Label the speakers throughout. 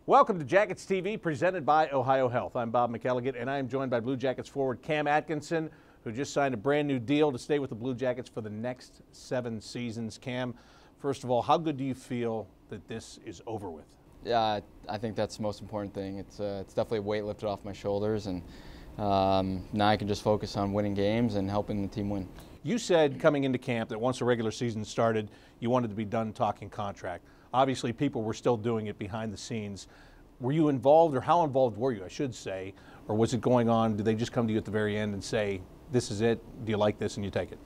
Speaker 1: Welcome to Jackets TV, presented by Ohio Health. I'm Bob McElligott, and I am joined by Blue Jackets forward Cam Atkinson, who just signed a brand new deal to stay with the Blue Jackets for the next 7 seasons. Cam, first of all, how good do you feel that this is over with?
Speaker 2: Yeah, I think that's the most important thing. It's definitely a weight lifted off my shoulders, and now I can just focus on winning games and helping the team win.
Speaker 1: You said coming into camp that once the regular season started, you wanted to be done talking contract. Obviously, people were still doing it behind the scenes. Were you involved, or how involved were you, I should say, or was it going on? Did they just come to you at the very end and say, this is it, do you like this, and you take it?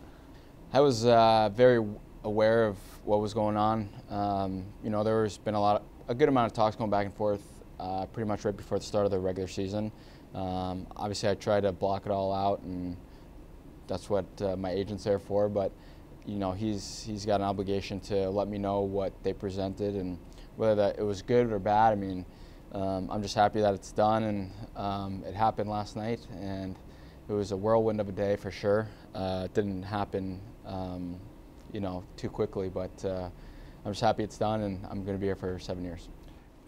Speaker 2: I was very aware of what was going on. There's been a good amount of talks going back and forth pretty much right before the start of the regular season. Obviously, I tried to block it all out, and that's what my agent's there for, but he's got an obligation to let me know what they presented and whether it was good or bad. I mean, I'm just happy that it's done, and it happened last night, and it was a whirlwind of a day for sure. It didn't happen, too quickly, but I'm just happy it's done, and I'm going to be here for 7 years.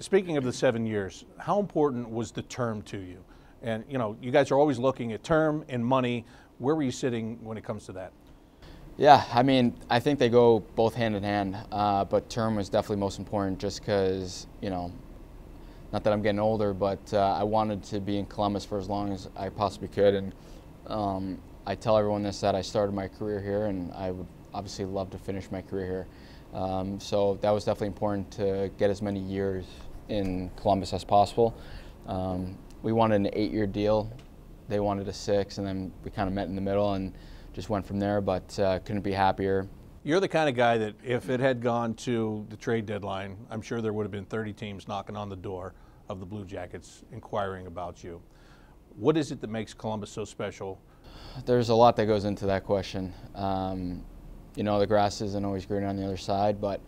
Speaker 1: Speaking of the 7 years, how important was the term to you? And, you guys are always looking at term and money. Where were you sitting when it comes to that?
Speaker 2: Yeah, I mean, I think they go both hand in hand, but term was definitely most important just because, not that I'm getting older, but I wanted to be in Columbus for as long as I possibly could. And I tell everyone this, that I started my career here, and I would obviously love to finish my career here. So that was definitely important to get as many years in Columbus as possible. We wanted an 8-year deal. They wanted a 6, and then we kind of met in the middle and just went from there, but couldn't be happier.
Speaker 1: You're the kind of guy that if it had gone to the trade deadline, I'm sure there would have been 30 teams knocking on the door of the Blue Jackets inquiring about you. What is it that makes Columbus so special?
Speaker 2: There's a lot that goes into that question. The grass isn't always greener on the other side, but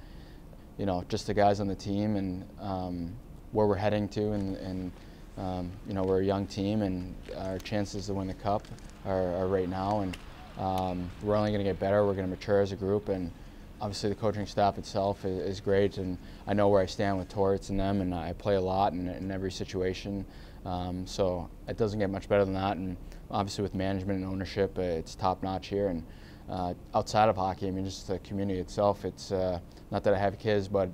Speaker 2: just the guys on the team and where we're heading to, and we're a young team, and our chances to win the cup are right now, and we're only going to get better. We're going to mature as a group, and obviously the coaching staff itself is great, and I know where I stand with Torts and them, and I play a lot in every situation, so it doesn't get much better than that. And obviously with management and ownership, it's top notch here. And outside of hockey, I mean, just the community itself, it's not that I have kids, but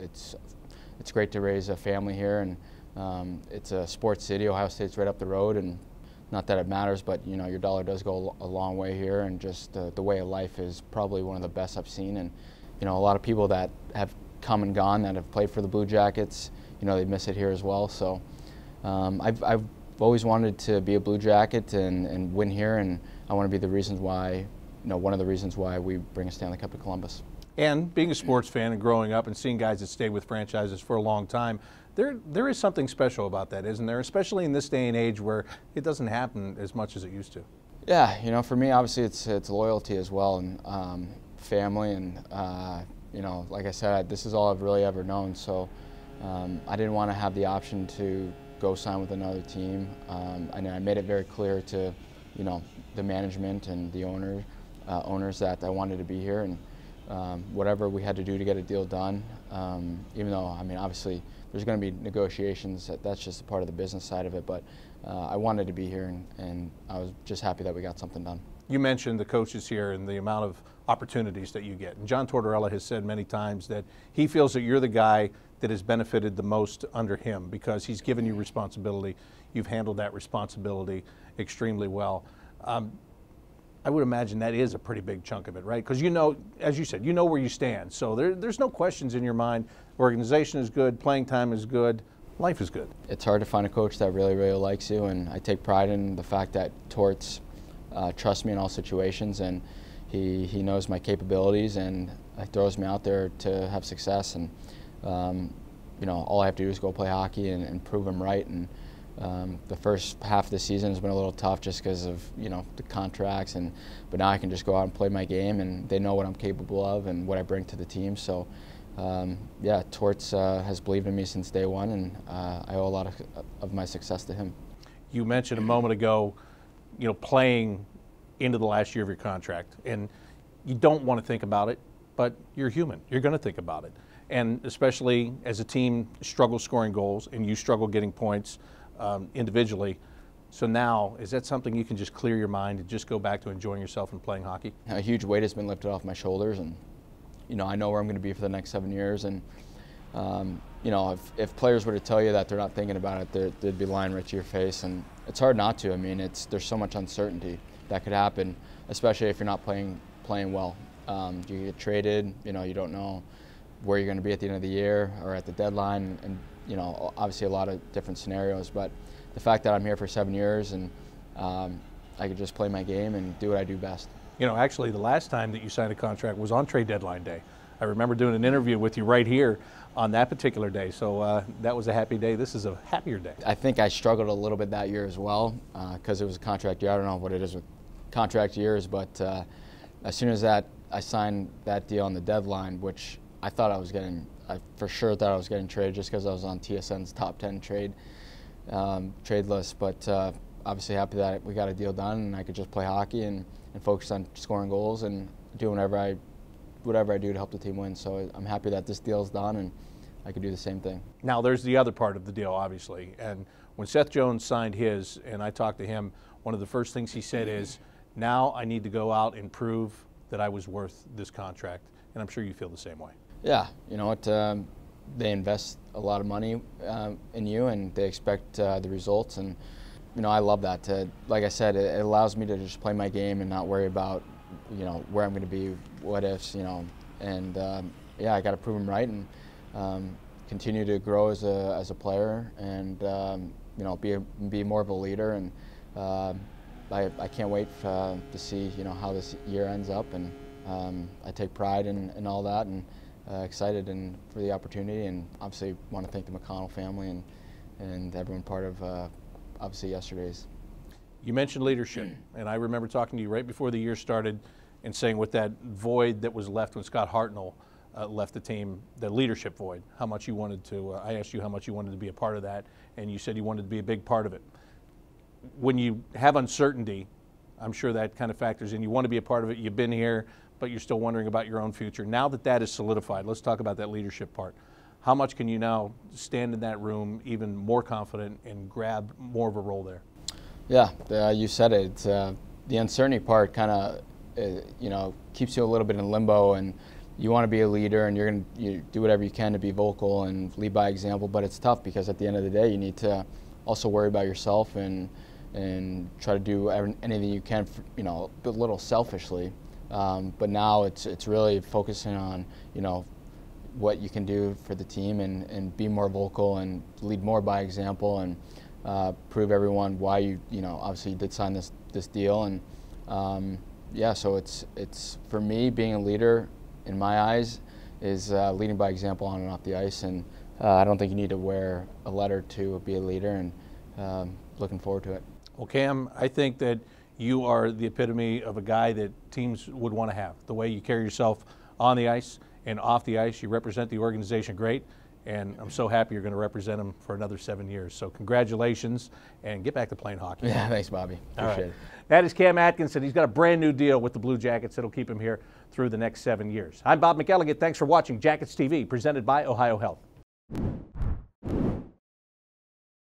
Speaker 2: it's great to raise a family here, and it's a sports city. Ohio State's right up the road, and not that it matters, but your dollar does go a long way here, and just the way of life is probably one of the best I've seen. And a lot of people that have come and gone that have played for the Blue Jackets, they miss it here as well. So I've always wanted to be a Blue Jacket and win here, and I want to be the reasons why, one of the reasons why we bring a Stanley Cup to Columbus. And
Speaker 1: being a sports fan and growing up and seeing guys that stay with franchises for a long time, there is something special about that, isn't there? Especially in this day and age where it doesn't happen as much as it used to.
Speaker 2: Yeah, for me, obviously it's loyalty as well, and family, and like I said, this is all I've really ever known. So I didn't want to have the option to go sign with another team. And I made it very clear to the management and the owners that I wanted to be here, and whatever we had to do to get a deal done. Even though, I mean, obviously there's going to be negotiations. That's just a part of the business side of it. But I wanted to be here, and I was just happy that we got something done.
Speaker 1: You mentioned the coaches here and the amount of opportunities that you get. And John Tortorella has said many times that he feels that you're the guy that has benefited the most under him because he's given you responsibility. You've handled that responsibility extremely well. I would imagine that is a pretty big chunk of it, right? Because as you said, you know where you stand. So there's no questions in your mind. Organization is good, playing time is good, life is good.
Speaker 2: It's hard to find a coach that really, really likes you, and I take pride in the fact that Torts trusts me in all situations, and he knows my capabilities, and throws me out there to have success. And all I have to do is go play hockey and prove him right. And the first half of the season has been a little tough just because of the contracts, but now I can just go out and play my game, and they know what I'm capable of and what I bring to the team. So yeah, Torts has believed in me since day one, and I owe a lot of my success to him.
Speaker 1: You mentioned a moment ago, playing into the last year of your contract, and you don't want to think about it. but you're human. You're going to think about it. And especially as a team struggles scoring goals and you struggle getting points individually. So now, is that something you can just clear your mind and just go back to enjoying yourself and playing hockey?
Speaker 2: A huge weight has been lifted off my shoulders, and I know where I'm going to be for the next 7 years. And if players were to tell you that they're not thinking about it, they'd be lying right to your face. And it's hard not to. I mean, there's so much uncertainty that could happen, especially if you're not playing well. You get traded. You don't know where you're going to be at the end of the year or at the deadline, and obviously a lot of different scenarios. But the fact that I'm here for 7 years and I could just play my game and do what I do best.
Speaker 1: Actually, the last time that you signed a contract was on trade deadline day. I remember doing an interview with you right here on that particular day. So that was a happy day. This is a happier day.
Speaker 2: I think I struggled a little bit that year as well because it was a contract year. I don't know what it is with contract years, but as soon as I signed that deal on the deadline, which I for sure thought I was getting traded just because I was on TSN's top 10 trade list. But obviously happy that we got a deal done and I could just play hockey and focus on scoring goals and do whatever I do to help the team win. So I'm happy that this deal's done and I could do the same thing.
Speaker 1: Now there's the other part of the deal, obviously. And when Seth Jones signed his, and I talked to him, one of the first things he said is, now I need to go out and prove that I was worth this contract. And I'm sure you feel the same way.
Speaker 2: Yeah, you know what? They invest a lot of money in you, and they expect the results. And I love that. Like I said, it allows me to just play my game and not worry about where I'm going to be, what ifs, And yeah, I got to prove them right and continue to grow as a player and be more of a leader. And I can't wait to see how this year ends up. And I take pride in all that, and excited for the opportunity, and obviously want to thank the McConnell family and everyone part of obviously yesterday's.
Speaker 1: You mentioned leadership, and I remember talking to you right before the year started and saying with that void that was left when Scott Hartnell left the team, the leadership void, how much you wanted to, I asked you how much you wanted to be a part of that, and you said you wanted to be a big part of it. When you have uncertainty, I'm sure that kind of factors in. You want to be a part of it, you've been here, but you're still wondering about your own future. Now that that is solidified, let's talk about that leadership part. How much can you now stand in that room even more confident and grab more of a role there?
Speaker 2: Yeah, you said it. The uncertainty part kind of, keeps you a little bit in limbo, and you want to be a leader, and you do whatever you can to be vocal and lead by example. But it's tough because at the end of the day, you need to also worry about yourself and try to do anything you can, a little selfishly. But now it's really focusing on what you can do for the team and be more vocal and lead more by example and prove everyone why you obviously you did sign this deal. And yeah, so it's for me, being a leader in my eyes is leading by example on and off the ice. And I don't think you need to wear a letter to be a leader, and looking forward to it.
Speaker 1: Well, Cam, I think that you are the epitome of a guy that teams would want to have. The way you carry yourself on the ice and off the ice, you represent the organization great, and I'm so happy you're going to represent them for another 7 years. So congratulations, and get back to playing hockey.
Speaker 2: Yeah, thanks, Bobby. Appreciate it.
Speaker 1: That is Cam Atkinson. He's got a brand new deal with the Blue Jackets that'll keep him here through the next 7 years. I'm Bob McElligott. Thanks for watching Jackets TV, presented by Ohio Health.